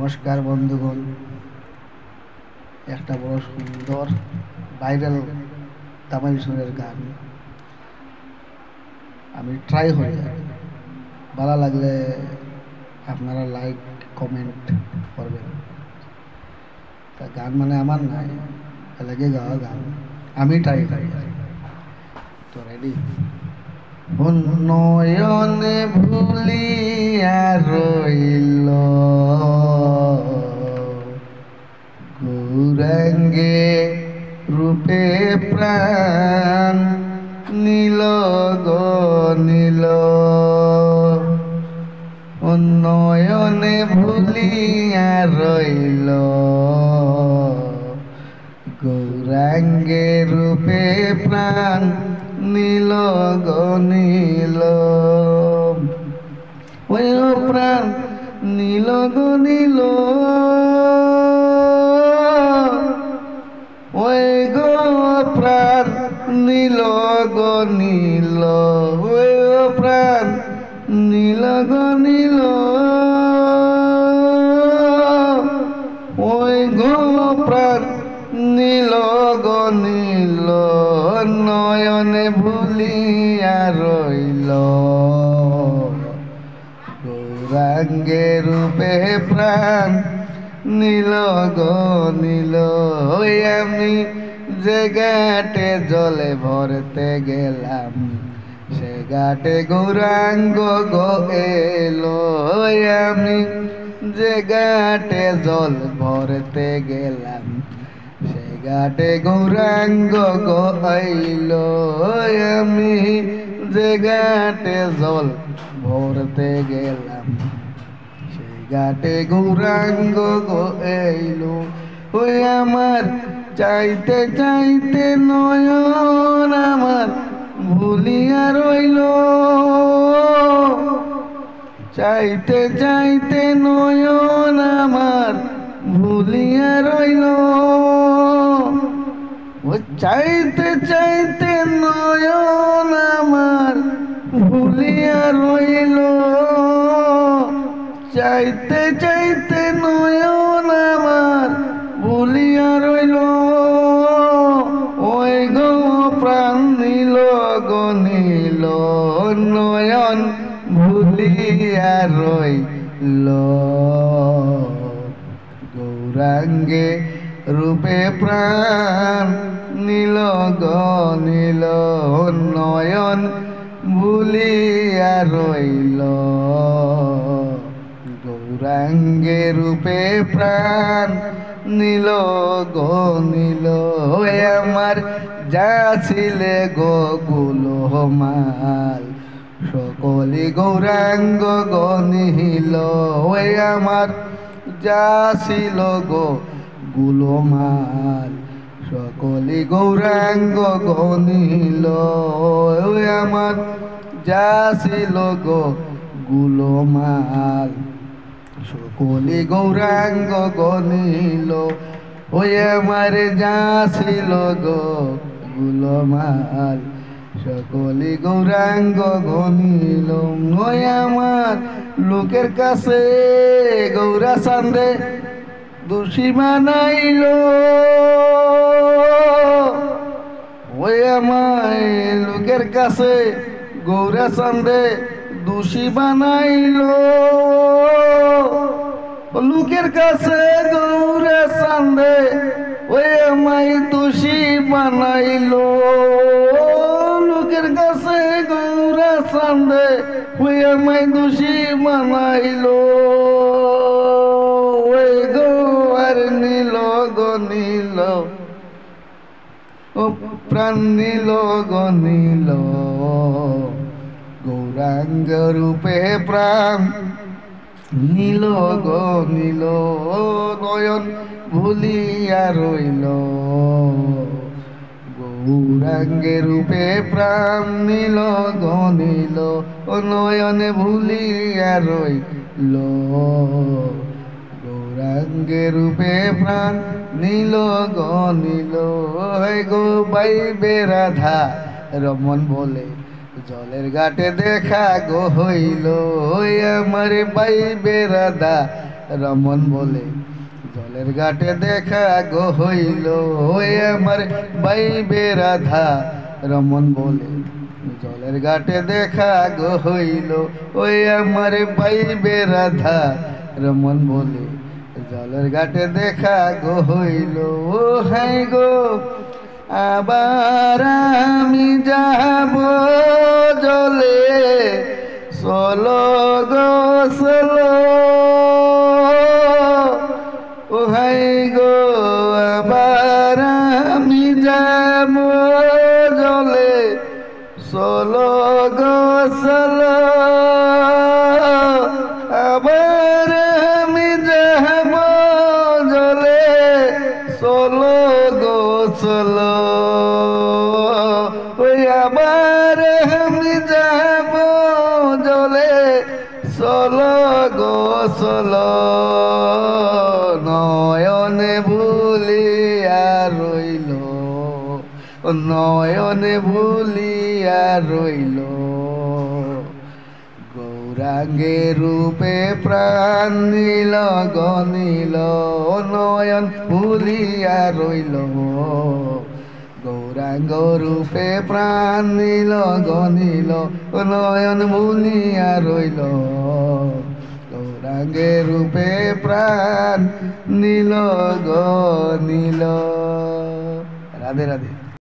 নমস্কার বন্ধুগণ, একটা বড় সুন্দর ভাইরাল তামিল সুরের গান আমি ট্রাই হয়ে ভালো লাগলে আপনারা লাইক কমেন্ট করবেন। তা গান মানে আমার নাই, এলাকে গাওয়া গান আমি ট্রাই করি। তো রেডি? নয়নে ভুলিয়া রইল গৌরাঙ্গে রূপে প্রাণ নীল গো নীল। নয়নে ভুলিয়া রইল গৌরাঙ্গে রূপে প্রাণ নীল গো নীল। ওই প্রাণ নীল গো নীল, ওই গো প্রাণ নীল গো নীল, ওই প্রাণ নীল গো নীল, ওই গো প্রাণ নীল গো নীল। নয়নে ভুলিয়া রইল গৌরাঙ্গে রূপে প্রাণ নীল গো নীল। আমি যে ঘাটে জলে ভরতে গেলাম সে ঘাটে গৌরাঙ্গ গো এলো। আমি যে ঘাটে জল ভরতে গেলাম সে ঘাটে গৌরাঙ্গ গো আইলো। আমি যে ঘাটে জল ভরতে গেলাম সে ঘাটে গৌরাঙ্গ গো আইলো। ওই আমার চাইতে চাইতে নয়ন আমার ভুলিয়া রইল, চাইতে চাইতে নয়ন আমার ভুলিয়া রইল। ও চাইতে চাইতে নয়ন আমার ভুলিয়া রইল, চাইতে চাইতে নয়ন আমার ভুলিয়া রইল। ওই গো প্রাণ নীল গো নীল, নয়ন ভুলিয়া রইল গৌরাঙ্গে রূপে প্রাণ নীল গো নীল। নয়ন ভুলিয়া রইল গৌরাঙ্গে রূপে প্রাণ নীল গো নীল। আমার যা ছিলে গো গুলমাল সকলি গৌরাঙ্গ গো নীল। ওই আমার যা ছিল গো গুলমাল সকলি গৌরাঙ্গ গো নীল। ওই আমার যা ছিল গো গুলমাল সকলি গৌরাঙ্গ গো নীল। ওই আমার যা ছিল গো গুলমাল সকলি গৌরাঙ্গ গো নীল। ওই আমার লোকের কাছে গৌরা চান্দে দোষী বানাইল, ওই আমার লোকের কাছে গৌরা চান্দে দোষী বানাইল। লোকের কাছে গৌরা চান্দে ওই আমায় দোষী বানাইল। লোকের কাছে গৌরা চান্দে ওই আমায় দোষী বানাইল। ওই গো আর নীল গো নীল, ও প্রাণ নীল গো নীল গৌরাঙ্গ রূপে প্রাণ নীল গো নীল। নয়ন ভুলিয়া রইল গৌরাঙ্গে রূপে প্রাণ নীল গো নীল। নয়নে ভুলিয়া রইল গৌরাঙ্গে রূপে প্রাণ নীল গো নীল। গো বাইবে রাধা রমন বলে জলের ঘাটে দেখা গো হইল। আমার বাইবে রাধা রমন বলে জলের ঘাটে দেখা গো হইল ওই আমার বাইবে রাধা রমন বলে জলের ঘাটে দেখা গো হইল ওই আমার বাইবে রাধা রমন বলে জলের ঘাটে দেখা গো হইল ও হাই গো আবার আমি যাব জলে চলো গো চলো ও হাই গো আবার আমি যাব জলে চলো গো চলো আবার আমি যাব জলে চলো গো চলো ওই আবার আমি যাব জলে চলো গো চলো নয়নে ভুলিয়া রইল নয়নে ভুলিয়া রইল গৌরাঙ্গে রূপে প্রাণ নীল গনিল নয়ন ভুলিয়া রইল গৌরাঙ্গ রূপে প্রাণ নীল গনিল নয়ন ভুলিয়া রইল গৌরাঙ্গে রূপে প্রাণ নীল গনিল। রাধে রাধে।